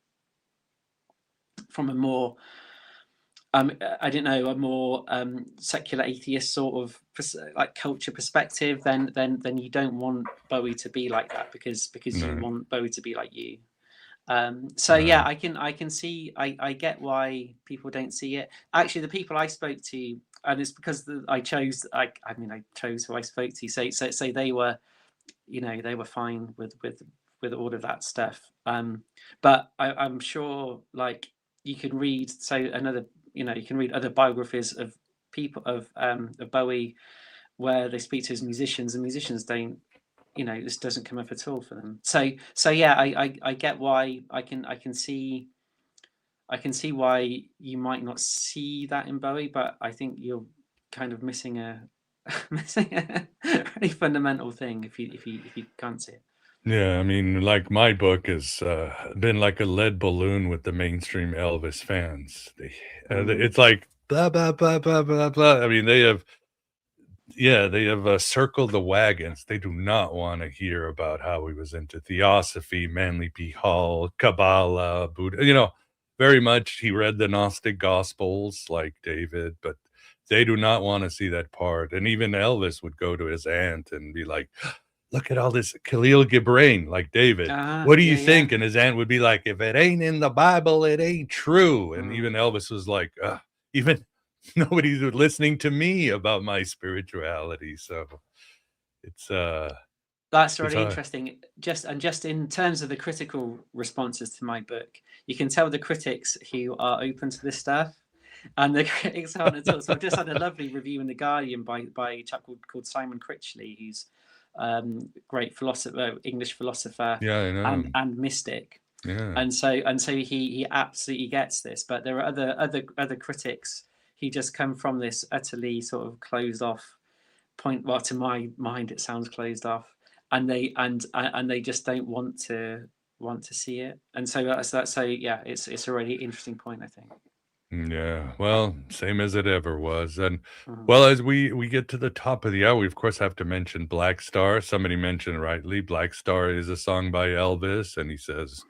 more I don't know, a more secular atheist sort of like culture perspective, then you don't want Bowie to be like that because you want Bowie to be like you. So yeah, I can see, I get why people don't see it. Actually, the people I spoke to, and it's because I chose who I spoke to. So they were, they were fine with all of that stuff. But I'm sure, like, you can read you can read other biographies of people of Bowie where they speak to his musicians, and musicians don't, this doesn't come up at all for them. So yeah, I get why. I can see why you might not see that in Bowie, but I think you're kind of missing a really fundamental thing if you can't see it.
Yeah, I mean, like, my book has been like a lead balloon with the mainstream Elvis fans. It's like blah blah blah blah blah blah. I mean, they have circled the wagons. They do not want to hear about how he was into theosophy, Manly P. Hall, Kabbalah, Buddha. Very much he read the Gnostic Gospels like David, but they do not want to see that part. And even Elvis would go to his aunt and be like, look at all this Khalil Gibran, like David. What do you think? And his aunt would be like, if it ain't in the Bible, it ain't true. And even Elvis was like, even nobody's listening to me about my spirituality. So it's
that's really interesting. Just in terms of the critical responses to my book, you can tell the critics who are open to this stuff and the critics aren't at all. So I've just had a lovely review in The Guardian by a chap called Simon Critchley, who's great philosopher, English philosopher,
yeah, I know.
and mystic.
Yeah.
And so he absolutely gets this. But there are other critics who just come from this utterly sort of closed off point. Well, to my mind, it sounds closed off, and they just don't want to see it. And so that's so yeah, it's a really interesting point, I think.
Yeah, well, same as it ever was. And well, as we get to the top of the hour, we of course have to mention Black Star. Somebody mentioned rightly, Black Star is a song by Elvis, and he says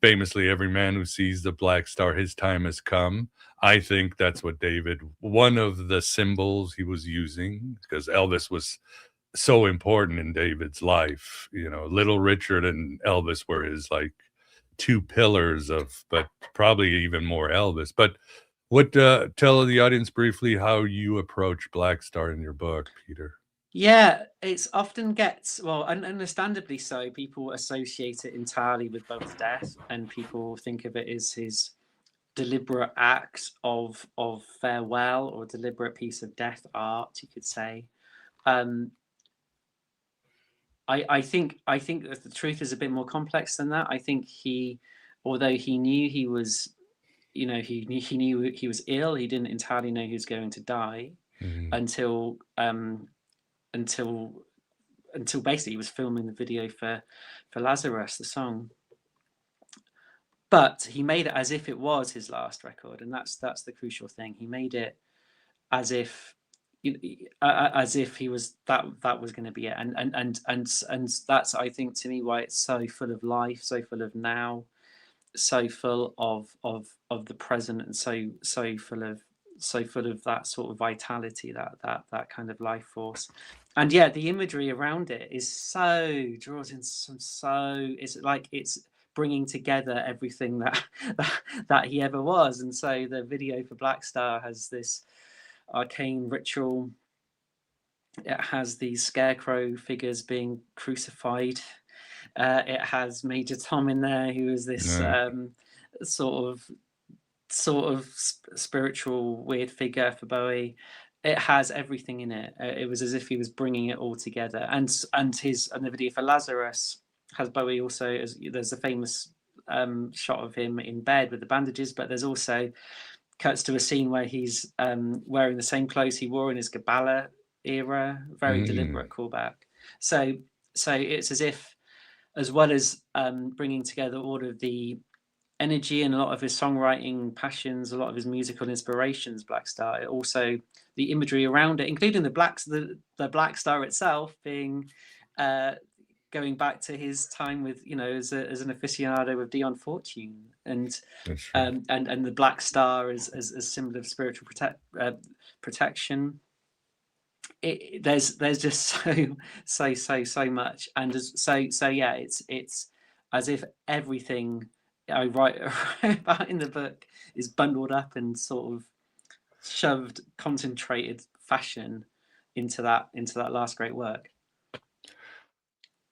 famously, every man who sees the black star, his time has come. I think that's what one of the symbols he was using, because Elvis was so important in David's life. Little Richard and Elvis were his like two pillars but probably even more Elvis. But tell the audience briefly how you approach Black Star in your book, Peter.
Yeah, it's often gets, well, and understandably so, people associate it entirely with Bowie's death, and people think of it as his deliberate act of farewell, or deliberate piece of death art, you could say. I think that the truth is a bit more complex than that. I think although he knew he was, he knew he was ill, he didn't entirely know he was going to die until basically he was filming the video for Lazarus, the song. But he made it as if it was his last record, and that's the crucial thing. He made it as if he was that was going to be it, and that's, I think, to me, why it's so full of life, so full of now, so full of the present, and so full of that sort of vitality, that kind of life force. And yeah, the imagery around it is draws in it's like it's bringing together everything that he ever was. And so the video for Black Star has this arcane ritual. It has these scarecrow figures being crucified. It has Major Tom in there, who is this sort of spiritual weird figure for Bowie. It has everything in it. It was as if he was bringing it all together. And the video for Lazarus has Bowie also. There's a famous shot of him in bed with the bandages, but there's also cuts to a scene where he's wearing the same clothes he wore in his Kabbalah era. Very deliberate callback. So it's as if, as well as bringing together all of the energy and a lot of his songwriting passions, a lot of his musical inspirations, Black Star. Also, the imagery around it, including the Black Star itself, being going back to his time with, as an aficionado with Dion Fortune, and and the Black Star as a symbol of spiritual protection. There's just so much, and yeah, it's as if everything I write about in the book is bundled up and sort of shoved, concentrated fashion into that last great work.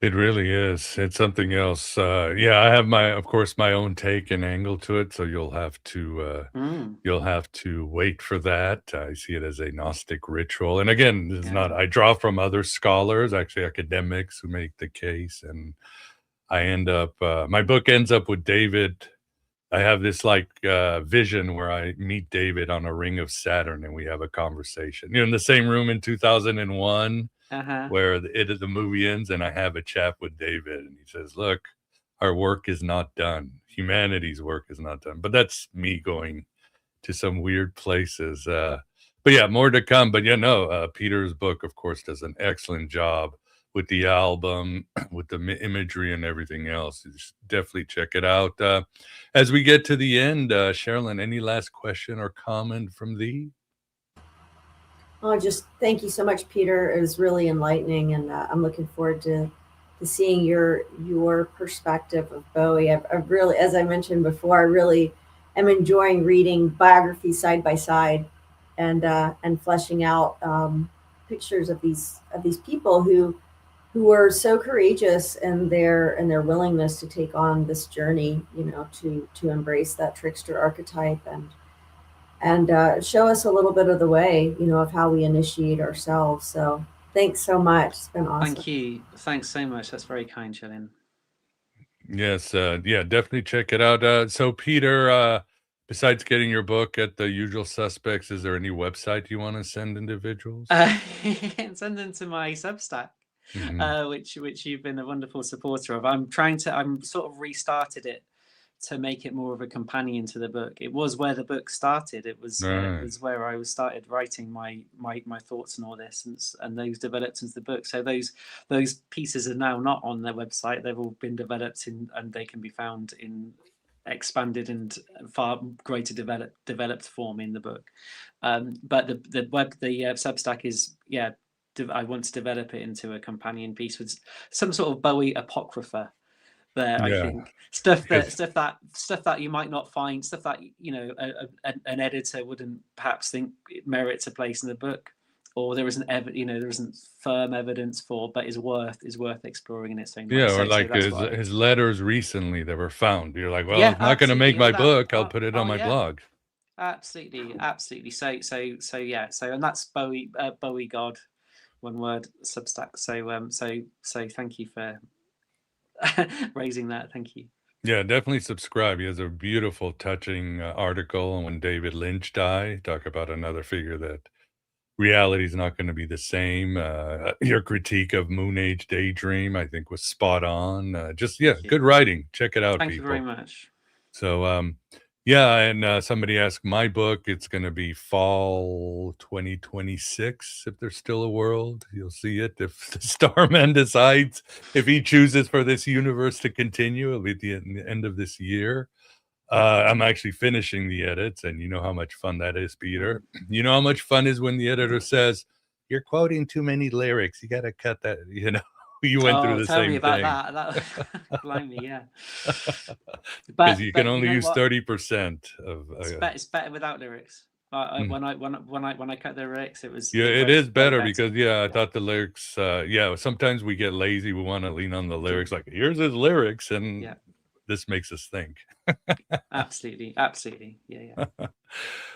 It really is. It's something else. Yeah, I have of course, my own take and angle to it. So you'll have to wait for that. I see it as a Gnostic ritual. And again, this is not, I draw from other scholars, actually academics who make the case. And I end up, my book ends up with David. I have this vision where I meet David on a ring of Saturn and we have a conversation, in the same room in 2001. Where the movie ends, and I have a chat with David, and he says, "Look, our work is not done. Humanity's work is not done." But that's me going to some weird places. But yeah, more to come. But Peter's book, of course, does an excellent job with the album, with the imagery and everything else. You should definitely check it out. As we get to the end, Sherilyn, any last question or comment from thee?
Oh, just thank you so much, Peter. It was really enlightening, and I'm looking forward to seeing your perspective of Bowie. I've really, as I mentioned before, I really am enjoying reading biographies side by side, and fleshing out pictures of these people who were so courageous in their willingness to take on this journey, to embrace that trickster archetype and show us a little bit of the way, of how we initiate ourselves. So thanks so much. It's been awesome.
Thank you. Thanks so much. That's very kind, Sherilyn.
Yes. Yeah, definitely check it out. So Peter, besides getting your book at the usual suspects, is there any website you want to send individuals?
Send them to my Substack, which you've been a wonderful supporter of. I'm sort of restarted it to make it more of a companion to the book. It was where the book started. It was where I started writing my thoughts and all this, and those developed into the book. So those pieces are now not on their website. They've all been developed and they can be found in expanded and far greater developed form in the book. But the Substack is, I want to develop it into a companion piece with some sort of Bowie apocrypha there. I think stuff that you might not find, stuff that an editor wouldn't perhaps think it merits a place in the book, or there isn't firm evidence for, but is worth exploring in its own way.
Yeah, or his letters recently that were found. You're like, well, I'm not going to make my book. I'll put it on my blog.
Absolutely. So and that's Bowie God, one word, Substack. So thank you for raising that. Thank you.
Yeah, definitely subscribe. He has a beautiful, touching article on when David Lynch died. Talk about another figure that reality is not going to be the same. Your critique of Moon Age Daydream, I think, was spot on. Good writing. Check it out,
Thank
people.
you very much.
So, and somebody asked my book. It's going to be fall 2026. If there's still a world, you'll see it. If the Starman decides, if he chooses for this universe to continue, it'll be at the end of this year. I'm actually finishing the edits, and you know how much fun that is, Peter. You know how much fun is when the editor says, "You're quoting too many lyrics. You got to cut that." You went through the same thing.
Tell me about that. Blimey, yeah.
Because you can only use 30% of.
It's better without lyrics. When I cut the lyrics, it was.
Yeah, it is better because I thought the lyrics. Sometimes we get lazy. We want to lean on the lyrics. Like, here's his lyrics, and this makes us think.
Absolutely. Yeah.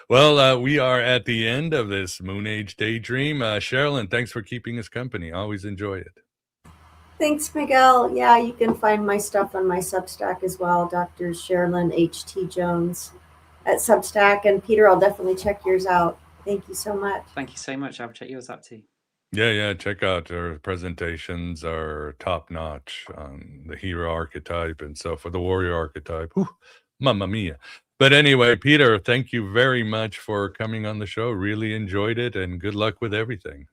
Well, we are at the end of this Moon Age Daydream. Sherilyn, thanks for keeping us company. Always enjoy it.
Thanks, Miguel. Yeah, you can find my stuff on my Substack as well, Dr. Sherilyn H.T. Jones at Substack. And Peter, I'll definitely check yours out. Thank you so much.
Thank you so much. I'll check yours out too.
Yeah. Check out our presentations are top notch on the hero archetype and so for the warrior archetype. Mamma mia. But anyway, Peter, thank you very much for coming on the show. Really enjoyed it, and good luck with everything.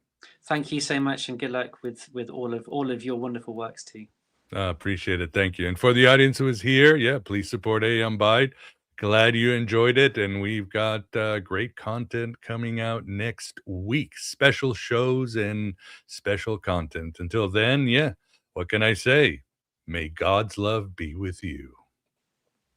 Thank you so much, and good luck with all of your wonderful works too.
Appreciate it. Thank you. And for the audience who is here, yeah, please support AM Byte. Glad you enjoyed it. And we've got great content coming out next week, special shows and special content. Until then, yeah, what can I say? May God's love be with you.